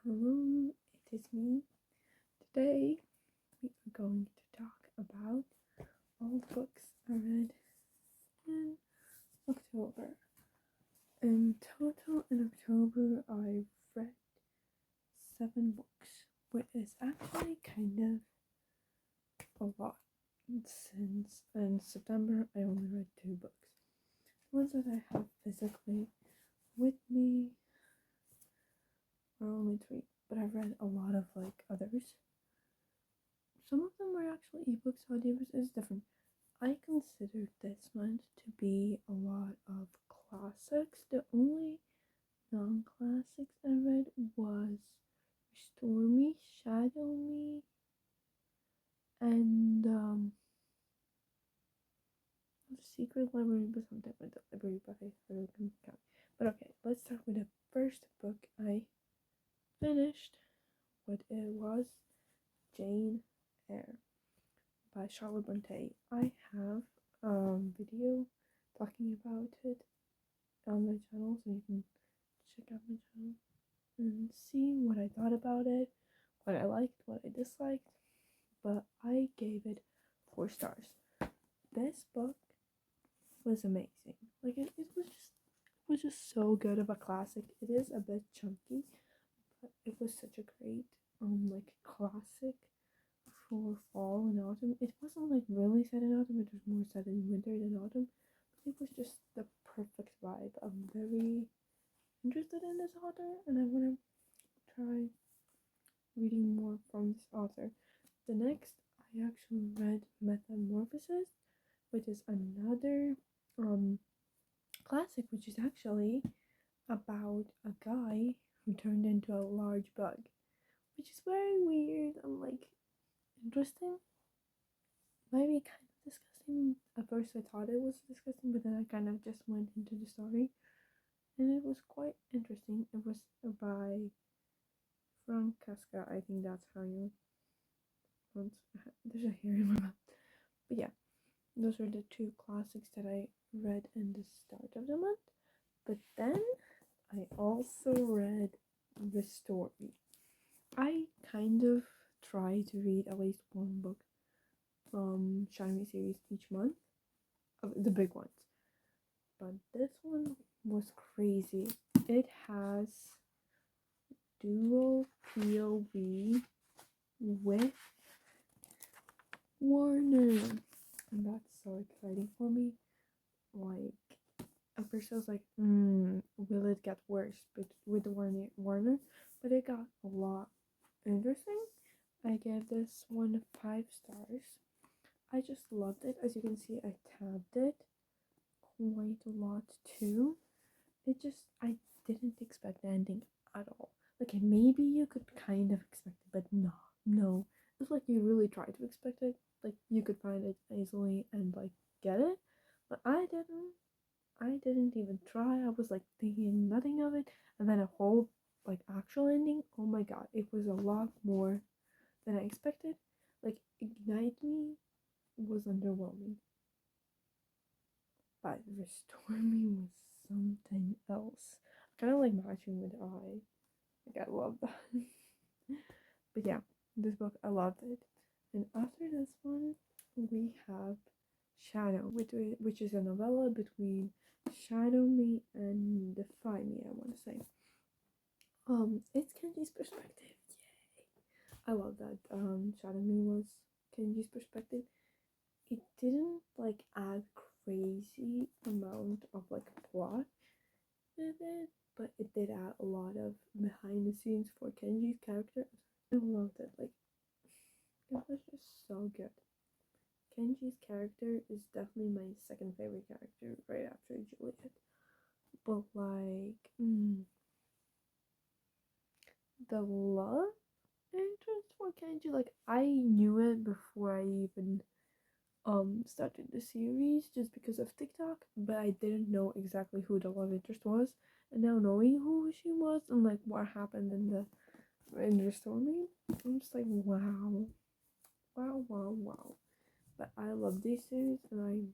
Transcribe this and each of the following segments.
Hello, it is me. Today we are going to talk about all the books I read in October. In total, in October, I've read 7 books, which is actually kind of a lot since in September I only read 2 books. The ones that I have physically with me are only 3, but I've read a lot of others. Some of them are actually ebooks, audiobooks. It's different. I considered this month to be a lot of classics. The only non-classics I read was Restore Me, Shadow Me, and The Secret Library, but something like the library, but I really couldn't count. But okay, let's start with the first book I finished. What it was, Jane Eyre by Charlotte Brontë. I have a video talking about it on my channel, so you can check out my channel and see what I thought about it, what I liked, what I disliked. But I gave it 4 stars. This book was amazing. It was just so good of a classic. It is a bit chunky, but it was such a great classic for fall and autumn. It wasn't really set in autumn, it was more set in winter than autumn. But it was just the perfect vibe. I'm very interested in this author and I want to try reading more from this author. The next, I actually read Metamorphosis, which is another classic, which is actually about a guy who turned into a large bug, which is very weird and interesting. Maybe kind of disgusting. At first I thought it was disgusting, but then I kind of just went into the story and it was quite interesting. It was by franz, I think that's how you pronounce. There's a hair in my mouth. But yeah, those were the 2 classics that I read in the start of the month. But then I also read Restore Me. I kind of try to read at least 1 book from Shiny series each month, the big ones. But this one was crazy. It has dual POV with Warner, and that's so exciting for me. At first I was like, will it get worse with Warner? But it got a lot interesting. I gave this one 5 stars. I just loved it. As you can see, I tabbed it quite a lot too. I didn't expect the ending at all. Maybe you could kind of expect it, but no. It's like you really try to expect it. You could find it easily and get it, but I didn't even try. I was thinking nothing of it, and then a whole actual ending. Oh my god, it was a lot more than I expected. Ignite Me was underwhelming, but Restore Me was something else. Kind of matching with I love that. But yeah, this book, I loved it. And after this one, we have Shadow, which is a novella between Shadow Me and Defy Me, I want to say. It's Kenji's perspective. Yay! I love that. Shadow Me was Kenji's perspective. It didn't add crazy amount of plot with it, but it did add a lot of behind the scenes for Kenji's character. I loved it. It was just so good. Kenji's character is definitely my second favorite character right after Juliet. But the love interest for Kenji, I knew it before I even started the series just because of TikTok, but I didn't know exactly who the love interest was. And now knowing who she was and what happened in Restore Me, I'm just wow. But I love this series and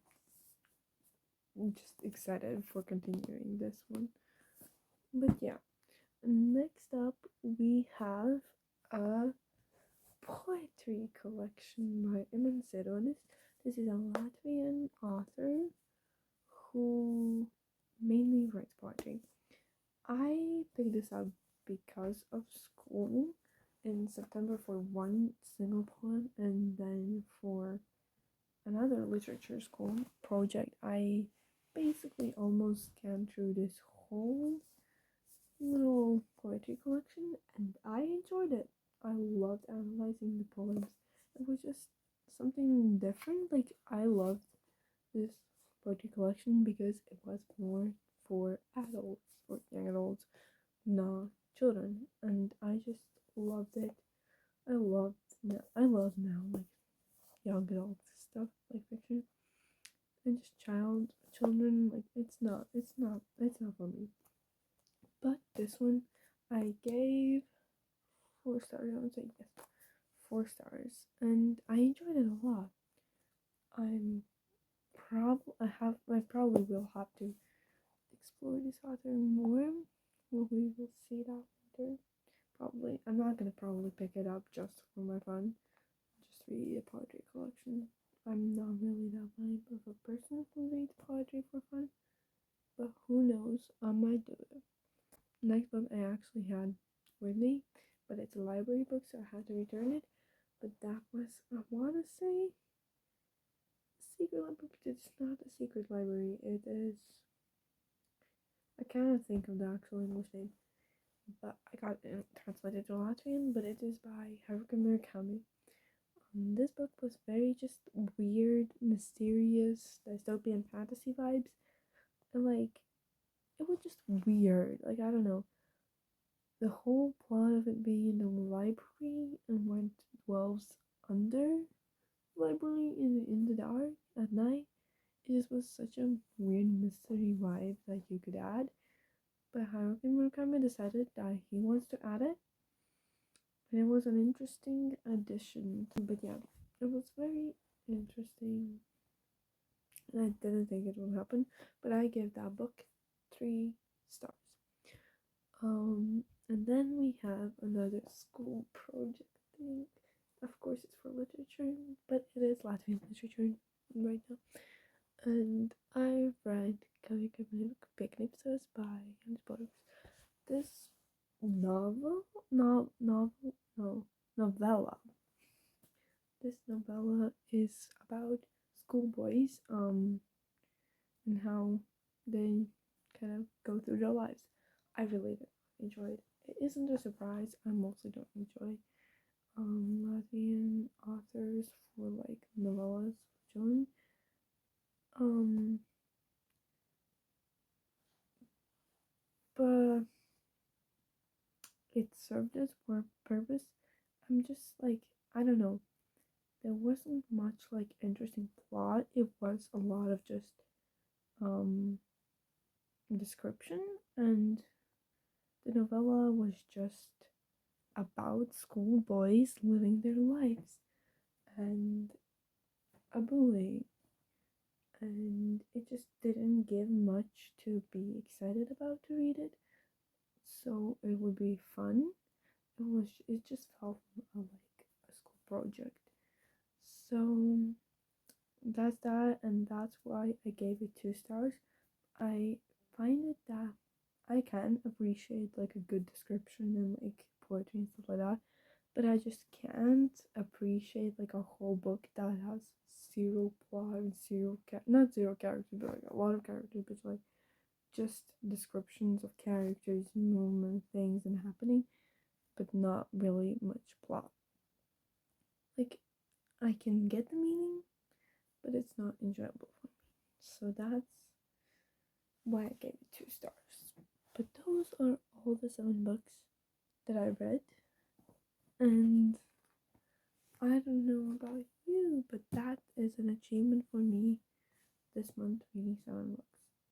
I'm just excited for continuing this one. But yeah, next up we have a poetry collection by imants. This is a Latvian author who mainly writes poetry. I picked this up because of school in September for one single poem, and then for another literature school project, I basically almost scanned through this whole little poetry collection, and I enjoyed it. I loved analyzing the poems. It was just something different. Like, I loved this poetry collection because it was more for adults or young adults, not children, and I just loved it. I love now like young adult stuff like fiction, and just children, like it's not for me. But this one I gave 4 stars. I would say yes, 4 stars, and I enjoyed it a lot. I probably will have to explore this author more. Well, we will see that later. Probably, I'm not gonna probably pick it up just for my fun. Just read a poetry collection. I'm not really that type of a person who reads poetry for fun, but who knows? I might do it. Next book I actually had with me, but it's a library book, so I had to return it. But that was, I want to say, secret library, but it's not a secret library. It is. I cannot think of the actual English name, but I got it translated to Latvian. But it is by Haruki Murakami. This book was very just weird, mysterious, dystopian fantasy vibes, and like it was just weird. Like, I don't know, the whole plot of it being in the library and what dwells under the library in the dark at night. It just was such a weird mystery vibe that you could add. But Haruki Murakami decided that he wants to add it, and it was an interesting addition. But yeah, it was very interesting, and I didn't think it would happen. But I gave that book 3 stars. And then we have another school project thing. Of course, it's for literature, but it is Latvian literature right now. And I read kauja knipskas by jānis poruks. This novella. This novella is about schoolboys, and how they kind of go through their lives. I really enjoyed. It isn't a surprise. I mostly don't enjoy Latvian authors for like novellas for children. But it served its purpose. I'm just like, I don't know. There wasn't much like interesting plot. It was a lot of just description, and the novella was just about schoolboys living their lives and a bully, and it just didn't give much to be excited about to read it, so it would be fun. It just felt like a school project, so that's that, and that's why I gave it 2 stars. I find it that I can appreciate like a good description and like poetry and stuff like that, but I just can't appreciate like a whole book that has zero plot and not zero characters, but like a lot of characters, but like just descriptions of characters, movement, things, and happening, but not really much plot. Like, I can get the meaning, but it's not enjoyable for me. So that's why I gave it 2 stars. But those are all the 7 books that I read, and I don't know about you, but that is an achievement for me this month, reading 7 books.